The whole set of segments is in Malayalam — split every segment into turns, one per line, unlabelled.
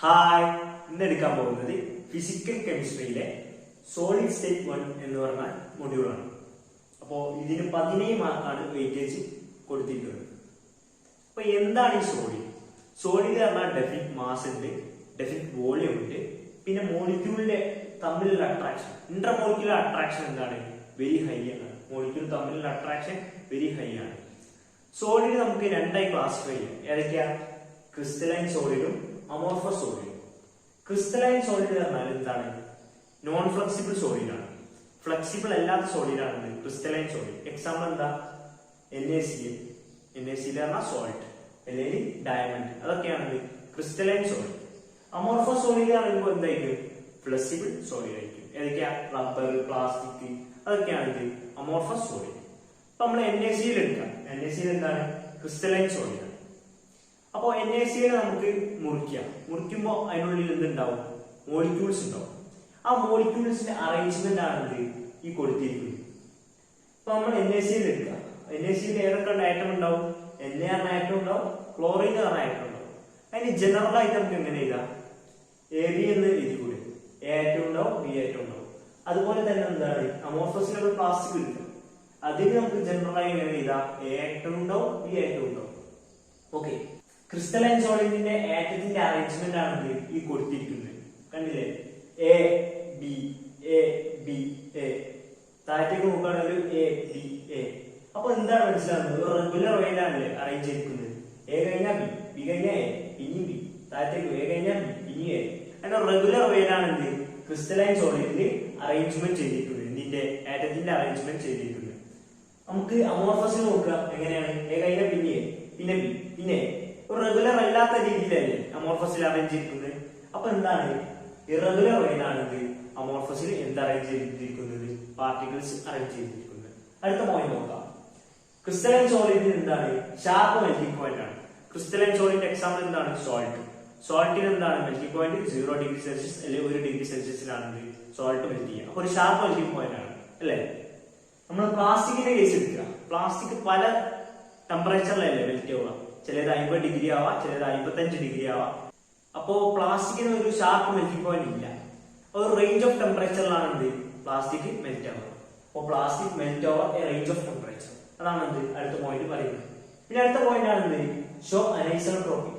ഹായ്, ഇന്ന് എടുക്കാൻ പോകുന്നത് ഫിസിക്കൽ കെമിസ്ട്രിയിലെ സോളിഡ് സ്റ്റേറ്റ് 1 എന്ന് പറഞ്ഞ മൊഡ്യൂളാണ്. അപ്പോൾ ഇതിന് 17 മാർക്കാണ് വെയിറ്റേജ് കൊടുത്തിരിക്കുന്നത്. അപ്പൊ എന്താണ് ഈ സോളിഡ്? സോളിഡ് പറഞ്ഞാൽ ഡെഫിനിറ്റ് മാസ് ഉണ്ട്, ഡെഫിനിറ്റ് വോളിയം ഉണ്ട്, പിന്നെ മോളിക്യൂളിന്റെ തമ്മിലുള്ള അട്രാക്ഷൻ, ഇന്റർമോളിക്യുലർ അട്രാക്ഷൻ എന്താണ്? വെരി ഹൈ ആണ്. മോളിക്യൂൾ തമ്മിലുള്ള അട്രാക്ഷൻ വെരി ഹൈ ആണ്. സോളിഡ് നമുക്ക് രണ്ടായി ക്ലാസിഫൈ ചെയ്യാം. ഏതൊക്കെയാ? ക്രിസ്റ്റലൈൻ സോളിഡും അമോർഫസ് സോളിഡും. ക്രിസ്റ്റലൈൻ സോളിഡ് പറഞ്ഞാൽ എന്താണ്? നോൺ ഫ്ലെക്സിബിൾ സോളിഡ് ആണ്. ഫ്ലെക്സിബിൾ അല്ലാത്ത സോളിഡ് ആണ് ക്രിസ്റ്റലൈൻ സോളിഡ്. എക്സാമ്പിൾ എന്താ? NaCl പറഞ്ഞാൽ സോൾട്ട്, അല്ലെങ്കിൽ ഡയമണ്ട്, അതൊക്കെയാണ് ക്രിസ്റ്റലൈൻ സോളിഡ്. അമോർഫസ് സോളിഡ് ആണെങ്കിൽ എന്തായിരിക്കും? ഫ്ലെക്സിബിൾ സോളിഡ് ആയിരിക്കും. ഏതൊക്കെയാ? റബ്ബർ, പ്ലാസ്റ്റിക്, അതൊക്കെയാണ് അമോർഫസ് സോളിഡ്. അപ്പൊ നമ്മൾ NaCl എടുക്കാം. NaCl എന്താണ്? ക്രിസ്റ്റലൈൻ സോളിഡ് ആണ്. അപ്പോ NaCl നമുക്ക് മുറിക്കുമ്പോൾ അതിനുള്ളിൽ എന്തുണ്ടാവും? മോളിക്യൂൾസ് ഉണ്ടാവും. ആ മോളിക്യൂൾസിന്റെ അറേഞ്ച്മെന്റ് ആണ് ഈ കൊടുത്തിരിക്കുന്നത്. അപ്പൊ നമ്മൾ NaCl എടുക്കുക. NaCl ഏതൊക്കെ ആറ്റം ഉണ്ടാവും? Na പറഞ്ഞ ആറ്റം ഉണ്ടാവും, ക്ലോറിൻ പറഞ്ഞ ആറ്റം ഉണ്ടാവും. അതിന് ജനറൽ ആയിട്ട് നമുക്ക് എങ്ങനെ എഴുതാം? AB എന്ന് എഴുതിക്കൂടെ? A ആറ്റം ഉണ്ടാവും, B ആറ്റം ഉണ്ടാവും. അതുപോലെ തന്നെ എന്താണ്? അമോർഫസിലുള്ള പ്ലാസ്റ്റിക് എടുക്കുക. അതിന് നമുക്ക് ജനറൽ ആയി എങ്ങനെ എഴുതാം? A ആറ്റം ഉണ്ടാവും, B ആറ്റം ഉണ്ടാവും. ഓക്കെ. ക്രിസ്റ്റലൈൻ സോളിഡിന്റെ ആറ്റത്തിന്റെ അറേഞ്ച്മെന്റ് ആണ് ഈ കൊടുത്തിരിക്കുന്നത്. കണ്ടില്ലേ? A B A B A. താഴത്തേക്ക് നോക്കുകയാണെങ്കിൽ A B A. അപ്പൊ എന്താണ് മനസ്സിലാകുന്നത്? റെഗുലർ വേയിലാണല്ലേ അറേഞ്ച് ചെയ്തിരിക്കുന്നത്. A കഴിഞ്ഞാൽ B, B കഴിഞ്ഞാൽ A, പിന്നെയും B, താഴത്തേക്ക് A കഴിഞ്ഞാൽ B, പിന്നെയും A. അങ്ങനെ റെഗുലർ വേയിലാണ് ക്രിസ്റ്റലൈൻ സോളിഡിന്റെ അറേഞ്ച്മെന്റ് ചെയ്തിരിക്കുന്നത്. ഇതിന്റെ ആറ്റത്തിന്റെ അറേഞ്ച്മെന്റ് ചെയ്തിരിക്കുന്നത്. നമുക്ക് അമോർഫസിൽ നോക്കുക. എങ്ങനെയാണ്? A കഴിഞ്ഞാൽ പിന്നെ A, പിന്നെ B, പിന്നെ റെഗുലർ അല്ലാത്ത രീതിയിലല്ലേ അമോർഫസിൽ അറേഞ്ച് ചെയ്തിരിക്കുന്നത്. അപ്പൊ എന്താണ്? ഇറഗുലർ വേയിലാണ് അമോർഫസിൽ എന്ത് അറേഞ്ച് ചെയ്തിരിക്കുന്നത്? പാർട്ടിക്കിൾസ് അറേഞ്ച് ചെയ്തിരിക്കുന്നത്. അടുത്ത പോയിന്റ് നോക്കാം. ക്രിസ്റ്റലൈൻ സോളിഡിന് എന്താണ്? ഷാർപ്പ് മെൽറ്റിംഗ് പോയിന്റ് ആണ്. ക്രിസ്റ്റലൈൻ സോളിഡിന്റെ എക്സാമ്പിൾ എന്താണ്? സോൾട്ട്. സോൾട്ടിന് എന്താണ് മെൽറ്റിംഗ് പോയിന്റ്? 0 ഡിഗ്രി സെൽഷ്യസ് അല്ലെങ്കിൽ 1 ഡിഗ്രി സെൽഷ്യസിലാണ് സോൾട്ട് മെൽറ്റ് ചെയ്യുക. അപ്പൊ ഒരു ഷാർപ്പ് മെൽറ്റിംഗ് പോയിന്റ് ആണ് അല്ലെ? നമ്മൾ പ്ലാസ്റ്റിക്കിന്റെ കേസ് എടുക്കുക. പ്ലാസ്റ്റിക് പല ടെമ്പറേച്ചറിലല്ലേ മെൽറ്റ് ആവുക. ചിലത് 50 ഡിഗ്രി ആവാം, ചിലത് 55 ഡിഗ്രി ആവാം. അപ്പോ പ്ലാസ്റ്റിക്കിന് ഒരു ഷാർപ്പ് മെൽറ്റിംഗ് പോയിന്റ് ഇല്ല. ഒരു റേഞ്ച് ഓഫ് ടെമ്പറേച്ചറിലാണ് പ്ലാസ്റ്റിക് മെൽറ്റ് ആവുക. അപ്പോ plastic melt over A range of temperature. അതാണ് അടുത്ത പോയിന്റ് പറയുന്നത്. പിന്നെ അടുത്ത പോയിന്റ് ആണ് ഷോ അനൈസോട്രോപ്പി.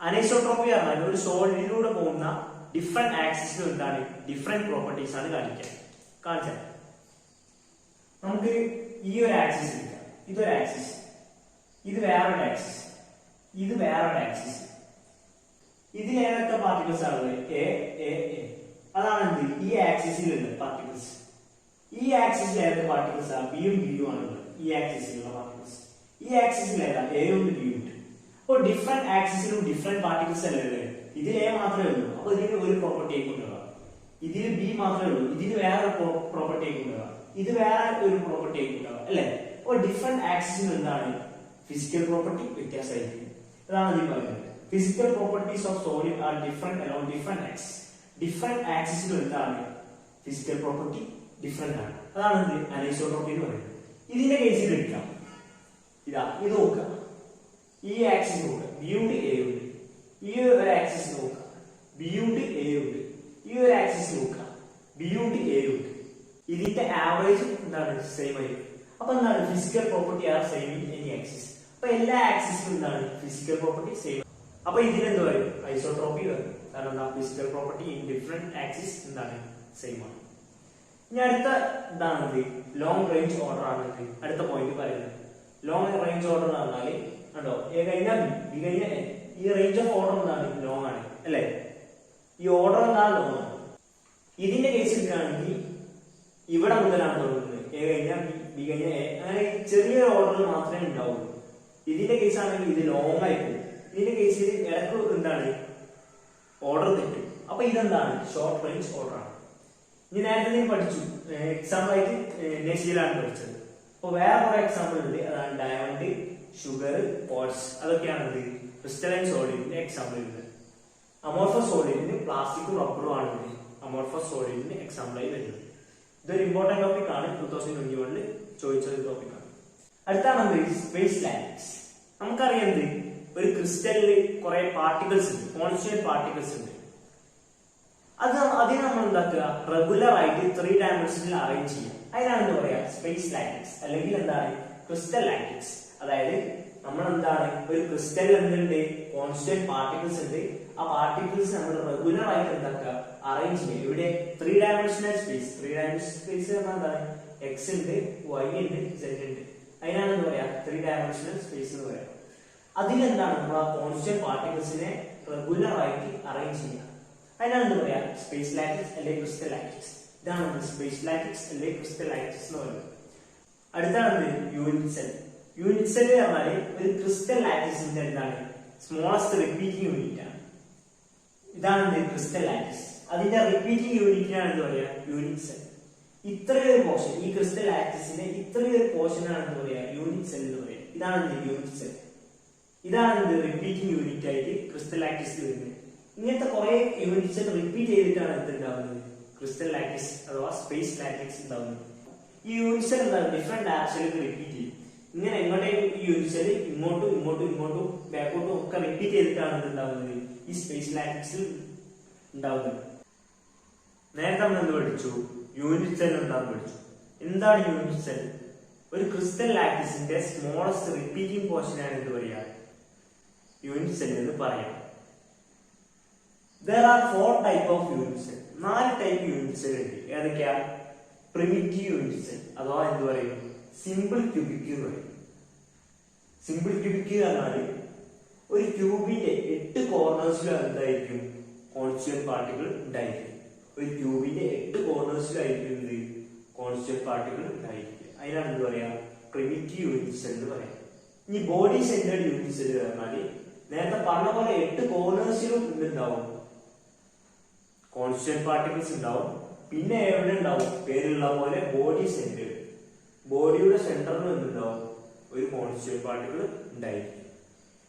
അനൈസോട്രോപ്പി പറഞ്ഞാൽ ഒരു സോളിഡിലൂടെ പോകുന്ന ഡിഫറെന്റ് ആക്സിസിൽ എന്താണ്? ഡിഫറെന്റ് പ്രോപ്പർട്ടീസ് ആണ് കാണിച്ചത്. നമുക്ക് ഈ ഒരു ആക്സിസ് എടുക്കാം. ഇതൊരു ആക്സിസ്, ഇത് വേറൊരു ആക്സിസ്, ഇത് വേറൊരു ആക്സിസ്. ഇതിൽ ഏതൊക്കെ പാർട്ടിക്കിൾസ് ആണ്? A A A. അതാണ് ഈ ആക്സിസിലുള്ള പാർട്ടിക്കിൾസ്. ഈ ആക്സിസിൽ ഏതൊക്കെ പാർട്ടിക്കിൾസ് ആണ്? B യും B യും ആണുള്ളത്. ഈ ആക്സിസിലുള്ള പാർട്ടിക്കിൾസ്. ഈ ആക്സിസിൽ ഏതാ? A യും B യും ഉണ്ട്. അപ്പോൾ ഡിഫറെന്റ് ആക്സിസിലും ഡിഫറെന്റ് പാർട്ടിക്കിൾസ് അല്ലേ ഉള്ളത്. ഇതിൽ A മാത്രമേ ഉള്ളൂ. അപ്പൊ ഇതിന് ഒരു പ്രോപ്പർട്ടി ആയിക്കൊണ്ടുപോകാം. ഇതിൽ B മാത്രമേ ഉള്ളൂ. ഇതിന് വേറെ പ്രോപ്പർട്ടി ആയിക്കൊണ്ടുപോകാം. ഇത് വേറെ ഒരു പ്രോപ്പർട്ടി ആയിക്കൊണ്ടുപോകാം അല്ലെ? അപ്പോൾ ഡിഫറെന്റ് ആക്സിസിൽ എന്താണ്? ഫിസിക്കൽ പ്രോപ്പർട്ടി വ്യത്യാസമായിരിക്കും. അതാണ് ഇതിൽ പറയുന്നത്. Physical properties of solid are different along different axis. Different ആക്സിസിൽ എന്താണ്? ഫിസിക്കൽ പ്രോപ്പർട്ടി ഡിഫറെന്റ് ആണ്. അതാണ് അനൈസോട്രോപ്പി എന്ന് പറയുന്നത്. ഇതിന്റെ കേസിൽ എടുക്കാം. ഇത് നോക്കുക. ഈ ആക്സിസ് നോക്കുക. B ഉണ്ട്, A ഉണ്ട്. ഈ ഒരു ആക്സിസ് നോക്കുക. B ഉണ്ട്, A ഉണ്ട്. ഈ ഒരു ആക്സിസ് നോക്കുക. B ഉണ്ട്, A ഉണ്ട്. ഇതിന്റെ ആവറേജ് എന്താണ്? സെയിം ആയിരിക്കും. അപ്പൊ എന്താണ്? Physical property are same in any axis. അപ്പൊ എല്ലാ ആക്സിസിലും എന്താണ്? Physical property same. അപ്പൊ ഇതിനെന്ത് പറയും? ഐസോട്രോപ്പി പറയും. കാരണം എന്താ? Physical property in different axis എന്താണ്? സെയിം ആണ്. ഇനി അടുത്ത ഇതാണ് ലോങ് റേഞ്ച് ഓർഡർ ആണ് അടുത്ത പോയിന്റ് പറയുന്നത്. ലോങ് റേഞ്ച് ഓർഡർ എന്ന് പറഞ്ഞാല് കണ്ടോ? A കഴിഞ്ഞാൽ B, B കഴിഞ്ഞാൽ A. ഈ റേഞ്ച് ഓഫ് ഓർഡർ എന്താണ്? ലോങ് ആണ് അല്ലെ? ഈ ഓർഡർ എന്താണ്? ലോങ് ആണ്. ഇതിന്റെ കേസ് എടുക്കുകയാണെങ്കിൽ ഇവിടെ മുതലാണ് തുടങ്ങുന്നത്. A കഴിഞ്ഞാൽ B, B കഴിഞ്ഞാൽ A. അങ്ങനെ ചെറിയൊരു ഓർഡറിൽ മാത്രമേ ഉണ്ടാവുള്ളൂ. ഇതിന്റെ കേസ് ആണെങ്കിൽ ഇത് ലോങ് ആയിരിക്കും. ഇതിന്റെ കേസിൽ ഇടക്ക് എന്താണ്? ഓർഡർ തെറ്റും. അപ്പൊ ഇതെന്താണ്? ഷോർട്ട് റേഞ്ച് ഓർഡർ ആണ്. ഇനി നേരത്തെ പഠിച്ചു. എക്സാമ്പിൾ ആയിട്ട് NaCl ആണ് പഠിച്ചത്. അപ്പൊ വേറെ കുറെ എക്സാമ്പിൾ ഉണ്ട്. അതാണ് ഡയമണ്ട്, ഷുഗർ, പോട്സ്. അതൊക്കെയാണ് ക്രിസ്റ്റലൈൻ സോളിഡിന്റെ എക്സാമ്പിൾ ഉണ്ട്. അമോർഫസ് സോളിഡിന് പ്ലാസ്റ്റിക്കും റബ്ബറും ആണ് അമോർഫസ് സോളിഡിന് എക്സാമ്പിൾ ആയി വരുന്നത്. ഇതൊരു ഇമ്പോർട്ടന്റ് ടോപ്പിക് ആണ്. 2021 ചോദിച്ചൊരു ടോപ്പിക് ആണ്. അടുത്താണ് സ്പേസ് ഡൈനാമിക്സ്. നമുക്കറിയാം ഒരു ക്രിസ്റ്റലിൽ കുറെ പാർട്ടിക്കിൾസ് ഉണ്ട്, കോൺസ്റ്റന്റ് പാർട്ടിക്കിൾസ് ഉണ്ട്. അതിനെ നമ്മൾ എന്താക്കുക, റെഗുലർ ആയിട്ട് 3 ഡയമെൻഷനിൽ അറേഞ്ച് ചെയ്യാം. അതിനാണ് എന്താ പറയാ സ്പേസ് ലാറ്റിക്സ് അല്ലെങ്കിൽ എന്താണ് ക്രിസ്റ്റൽ ലാറ്റിക്സ്. അതായത് നമ്മൾ എന്താണ് ഒരു ക്രിസ്റ്റലിൽ എന്തുണ്ട്, കോൺസ്റ്റന്റ് പാർട്ടിക്കിൾസ് ഉണ്ട്. ആ പാർട്ടിക്കിൾസ് നമ്മൾ റെഗുലർ ആയിട്ട് എന്താക്കുക അറേഞ്ച് ചെയ്യും. ഇവിടെ 3 ഡയമെൻഷണൽ സ്പേസ്. 3 ഡയമെൻഷണൽ സ്പേസ് എന്താണ്, എക്സ് ഉണ്ട്, വൈ ഉണ്ട്, സെഡ് ഉണ്ട്. അതിനാണ് എന്താ പറയാ 3 ഡയമെൻഷണൽ സ്പേസ് എന്ന് പറയാം. അതിലെന്താണ് നമ്മൾ ആ കോൺസ്റ്റന്റ് പാർട്ടിക്കിൾസിനെ റെഗുലർ ആയിട്ട് അറേഞ്ച് ചെയ്യുക. അതിനാണ് എന്താ പറയാ സ്പേസ് ലാറ്റിക്സ് അല്ലെങ്കിൽ ക്രിസ്റ്റൽ ലാറ്റിക്സ്. ഇതാണ് സ്പേസ് ലാറ്റിക്സ് അല്ലെങ്കിൽ ക്രിസ്റ്റൽ ലാറ്റിക്സ് എന്ന് പറയുന്നത്. അടുത്താണ് യൂണിറ്റ് സെൽ. യൂണിറ്റ് സെൽ പറഞ്ഞാൽ ഒരു ക്രിസ്റ്റൽ ലാറ്റിക്സിന്റെ എന്താണ് സ്മോളസ്റ്റ് റിപ്പീറ്റിംഗ് യൂണിറ്റ് ആണ്. ഇതാണ് ക്രിസ്റ്റൽ ലാറ്റിക്സ്. അതിന്റെ റിപ്പീറ്റിംഗ് യൂണിറ്റിനാണ് എന്താ പറയാ യൂണിറ്റ് സെൽ. ഇത്രയൊരു പോർഷൻ, ഈ ക്രിസ്റ്റൽ ലാറ്റിക്സിന്റെ ഇത്രയൊരു പോർഷനാണ് എന്താ പറയാ യൂണിറ്റ് സെൽ എന്ന് പറയാം. ഇതാണ് യൂണിറ്റ് സെൽ. ഇതാണ് റിപ്പീറ്റിംഗ് യൂണിറ്റ് ആയിട്ട് ക്രിസ്റ്റൽ ലാറ്റിക്സ് വരുന്നത്. ഇങ്ങനത്തെ കുറെ യൂണിറ്റ്സ് റിപ്പീറ്റ് ചെയ്തിട്ടാണ് എന്തുണ്ടാവുന്നത് ക്രിസ്റ്റൽ ലാറ്റിക്സ് അഥവാ സ്പേസ് ലാറ്റിക്സ് ഉണ്ടാവുന്നത്. ഈ യൂണിറ്റ്സ് എന്താണ് ഡിഫറെന്റ് ഡയറക്ഷനിൽ റിപ്പീറ്റ് ചെയ്യും. ഇങ്ങനെ എങ്ങോട്ടേക്കും ഈ യൂണിറ്റ്സ് ഇങ്ങോട്ടും ഇങ്ങോട്ടും ഇങ്ങോട്ടും ബാക്കോട്ടും ഒക്കെ റിപ്പീറ്റ് ചെയ്തിട്ടാണ് എന്തുണ്ടാവുന്നത് ഈ സ്പേസ് ലാറ്റിക്സ് ഉണ്ടാവുന്നത്. നേരത്തെ നമ്മൾ എന്ത് പഠിച്ചു, യൂണിറ്റ് സെൽ എന്താണെന്ന് പഠിച്ചു. എന്താണ് യൂണിറ്റ് സെൽ? ഒരു ക്രിസ്റ്റൽ ലാറ്റിക്സിന്റെ സ്മോളസ്റ്റ് റിപ്പീറ്റിംഗ് പോർഷൻ ആണ് എന്ത് പറയാ യൂണിറ്റ് സെൽ എന്ന് പറയാം. There are 4 type of unit cell. 4 type unit cell ഉണ്ട്. ഏതൊക്കെയാ? പ്രിമിറ്റീവ് യൂണിറ്റ് സെൽ അഥവാ എന്ത് പറയും സിമ്പിൾ ക്യൂബിക് എന്ന് പറയും. സിമ്പിൾ ക്യൂബിക് പറഞ്ഞാൽ ഒരു ക്യൂബിന്റെ 8 കോർണേഴ്സിലും എന്തായിരിക്കും കോൺസ്റ്റന്റ് പാർട്ടിക്കിൾ ഉണ്ടായിരിക്കും. ഒരു ക്യൂബിന്റെ 8 കോർണേഴ്സിലായിരിക്കും എന്ത് കോൺസ്റ്റന്റ് പാർട്ടിക്കിൾ ഉണ്ടായിരിക്കും. അതിനാണ് എന്ത് പറയാ പ്രിമിറ്റീവ് യൂണിറ്റ് സെൽ എന്ന് പറയാം. ഇനി ബോഡി സെന്റേർഡ് യൂണിറ്റ് സെൽ പറഞ്ഞാൽ നേരത്തെ പറഞ്ഞ പോലെ 8 കോർണേഴ്സിലും എന്തുണ്ടാവും കോൺസ്റ്റന്റ് പാർട്ടിക്കിൾസ് ഉണ്ടാവും. പിന്നെ എവിടെ ഉണ്ടാവും പേരുള്ള പോലെ ബോഡി സെന്റർ, ബോഡിയുടെ സെന്ററിൽ എന്തുണ്ടാവും ഒരു കോൺസ്റ്റന്റ് പാർട്ടിക്കിൾ ഉണ്ടായിരിക്കും.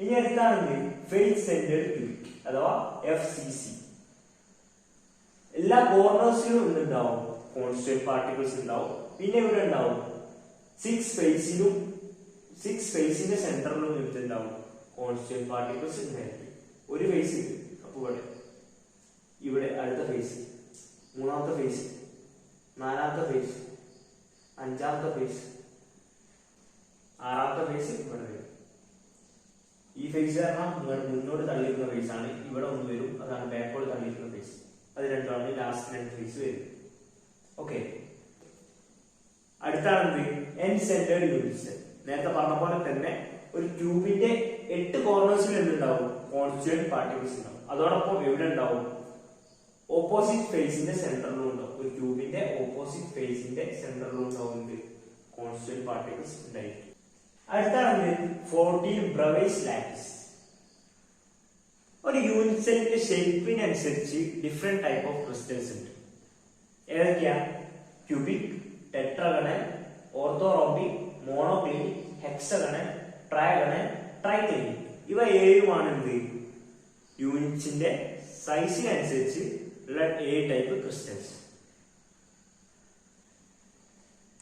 ഇനി അടുത്താണ് ഫേസ് സെന്റേർഡ് ക്യൂബിക് അഥവാ FCC. എല്ലാ കോർണേഴ്സിലും എന്തുണ്ടാവും കോൺസ്റ്റന്റ് പാർട്ടിക്കിൾസ് ഉണ്ടാവും. പിന്നെ ഇവിടെ ഉണ്ടാവും 6 ഫേസിന്റെ സെന്ററിലും എന്തുണ്ടാവും കോൺസ്റ്റന്റ് പാർട്ടിക്കിൾസ് ഉണ്ടായിരിക്കും. ഒരു ഫേസ് ഇത്, അപ്പൊ ഇവിടെ അടുത്ത ഫേസ്, മൂന്നാമത്തെ ഫേസ്, നാലാമത്തെ ഫേസ്, അഞ്ചാമത്തെ ഫേസ്, ആറാമത്തെ ഫേസ് ഇവിടെ വരും. ഈ ഫേസ് കാരണം മുന്നോട്ട് തള്ളിയിരിക്കുന്ന ഫേസ് ആണ്. ഇവിടെ ഒന്ന് വരും, അതാണ് ബാക്കോട് തള്ളിയിരിക്കുന്ന ഫേസ്. അത് രണ്ടാണ് ലാസ്റ്റ് 2 ഫേസ് വരും. ഓക്കെ, അടുത്താണ് എൻഡ് സെന്റേർഡ് യൂണിറ്റ് സെൽ. നേരത്തെ പറഞ്ഞ പോലെ തന്നെ ഒരു ട്യൂബിന്റെ 8 കോർണേഴ്സിൽ എന്തുണ്ടാവും കോൺസ്റ്റന്റ് പാർട്ടിക്കിൾസ് ഉണ്ടാവും. അതോടൊപ്പം എവിടെ ഉണ്ടാവും ഓപ്പോസിറ്റ് ഫേസിന്റെ സെന്ററിലും ഉണ്ടാവും. ഒരു ട്യൂബിന്റെ ഓപ്പോസിറ്റ് ഫേസിന്റെ സെന്ററിലും ഉണ്ടാവുന്നത് കോൺസ്റ്റന്റ് പാർട്ടിക്കിൾസ് ഉണ്ടായിരിക്കും. അടുത്താണ് 14 ബ്രവേസ് ലാറ്റിസ്. ഒരു യൂണിറ്റ് സെല്ലിന്റെ ഷേപ്പിനനുസരിച്ച് ഡിഫറെന്റ് ടൈപ്പ് ഓഫ് ക്രിസ്റ്റൽസ് ഉണ്ട്. ഏതൊക്കെയാ? Cubic, tetragonal, orthorhombic, monoclinic, hexagonal, trigonal, triclinic. ഇവ 7 എന്ത് യൂണിറ്റ്സിന്റെ സൈസിനനുസരിച്ച് ഉള്ള 7 ടൈപ്പ് ക്രിസ്റ്റൽസ്.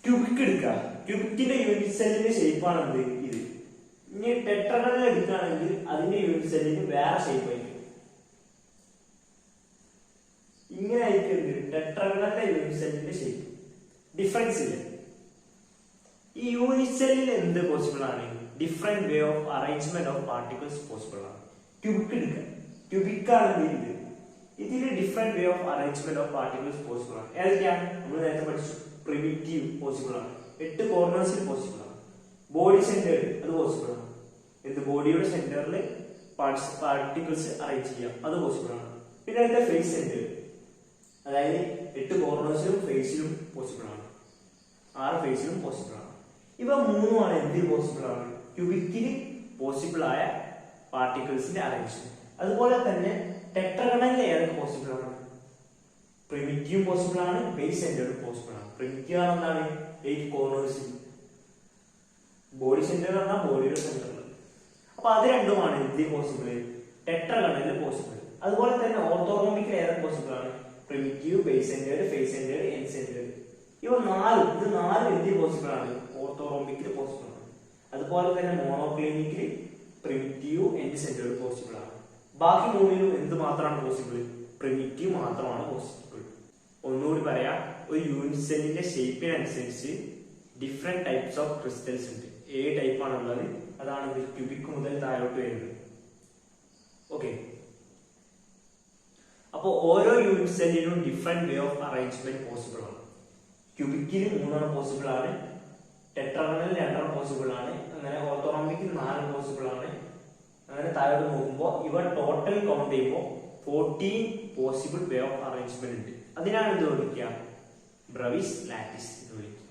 ക്യൂബിക് എടുക്കുക. ക്യൂബിക്കിന്റെ യൂണിറ്റ് സെല്ലിന്റെ ഷേപ്പാണ് എന്ത് ഇത്. ഇനി ടെട്രഗണൽ എടുക്കുകയാണെങ്കിൽ അതിന്റെ യൂണിറ്റ് സെല്ലിന് വേറെ ഷേപ്പ് ആയിരിക്കും. ഇങ്ങനെ ആയിരിക്കും ടെട്രഗണലിന്റെ യൂണിറ്റ് സെല്ലിന്റെ ഷേപ്പ്. ഡിഫറൻസ് ഇല്ല. ഈ യൂണിറ്റ് സെല്ലിൽ എന്ത് പോസിബിൾ ആണ്? Different way of arrangement of particles possible ആണ്. ക്യൂബിക് എടുക്കുക. ക്യൂബിക് ആണ് ഇതിൽ different way of arrangement of particles possible ആണ്. ഏതൊക്കെയാണ്? നമ്മൾ നേരത്തെ പഠിച്ചു. പ്രിമിറ്റീവ് പോസിബിൾ ആണ്, 8 കോർണേഴ്സിൽ പോസിബിൾ ആണ്. ബോഡി സെന്റേർഡ് അത് പോസിബിൾ ആണ്. എന്ത് ബോഡിയുടെ സെന്ററിൽ പാർട്ടിക്കിൾസ് അറേഞ്ച് ചെയ്യാം, അത് പോസിബിൾ ആണ്. പിന്നെ അതിന്റെ ഫേസ് സെന്റേർഡ്, അതായത് 8 കോർണേഴ്സിലും ഫേസിലും പോസിബിൾ ആണ്, 6 ഫേസിലും പോസിബിൾ ആണ്. ഇവ 3 എന്തിൽ പോസിബിൾ ആണ്? ക്യൂബിക്കിൽ പോസിബിൾ ആയ പാർട്ടിക്കിൾസിന്റെ അറേഞ്ച്മെന്റ്. അതുപോലെ തന്നെ ടെട്രഗണലിൽ ഏതൊക്കെ പോസിബിൾ ആണ്? പ്രിമിറ്റീവ് പോസിബിൾ ആണ്, ബേസ് സെന്റേർഡ് പോസിബിൾ ആണ്. പ്രിമിറ്റീവ് ആണ് എന്താണ് 8 കോർണേഴ്സിൽ, ബോഡി സെന്റർ പറഞ്ഞാൽ ബോഡിയുടെ സെന്ററിൽ. അപ്പൊ അത് രണ്ടുമാണ് എന്തിൽ പോസിബിൾ? ടെട്രഗണലിൽ പോസിബിൾ. അതുപോലെ തന്നെ ഓർത്തോറോംബിക്കിൽ ഏതൊക്കെ പോസിബിൾ ആണ്? Primitive, base centered, face centered, end centered. ഇവ 4 എന്തിൽ പോസിബിൾ ആണ്? ഓർത്തോറോംബിക്കിൽ പോസിബിൾ ആണ്. അതുപോലെ തന്നെ മോണോക്ലിനിക്കിൽ പ്രിമിറ്റീവ് എൻഡ് സെന്റേർഡ് പോസിബിൾ ആണ്. ബാക്കി മൂന്നിലും എന്ത് മാത്രമാണ് പോസിബിൾ? പ്രിമിറ്റീവ് മാത്രമാണ് പോസിബിൾ. ഒന്നുകൂടി പറയാം, ഒരു യൂണിറ്റ് സെല്ലിന്റെ ഷേപ്പിനനുസരിച്ച് ഡിഫറെന്റ് ടൈപ്സ് ഓഫ് ക്രിസ്റ്റൽസ് ഉണ്ട്. 7 ടൈപ്പാണ് ഉള്ളത്. അതാണ് ക്യൂബിക് മുതൽ താഴോട്ട് വരുന്നത്. ഓക്കെ, അപ്പോ ഓരോ യൂണിറ്റ് സെല്ലിനും different way of arrangement possible ആണ്. ക്യൂബിക്കിൽ 3 പോസിബിൾ ആണ്, ടെട്രാഗണൽ 2 പോസിബിൾ ആണ്, അങ്ങനെ ഓർത്തോറോംബിക്കിൽ 4 പോസിബിൾ ആണ്. അങ്ങനെ താഴോട്ട് നോക്കുമ്പോൾ ഇവ ടോട്ടൽ കൗണ്ട് ചെയ്യുമ്പോൾ 14 പോസിബിൾ വേ ഓഫ് അറേഞ്ച്മെന്റ് ഉണ്ട്. അതിനാണ് ഇത് വിളിക്കുക ബ്രവിസ് ലാറ്റിസ് എന്ന് വിളിക്കുക.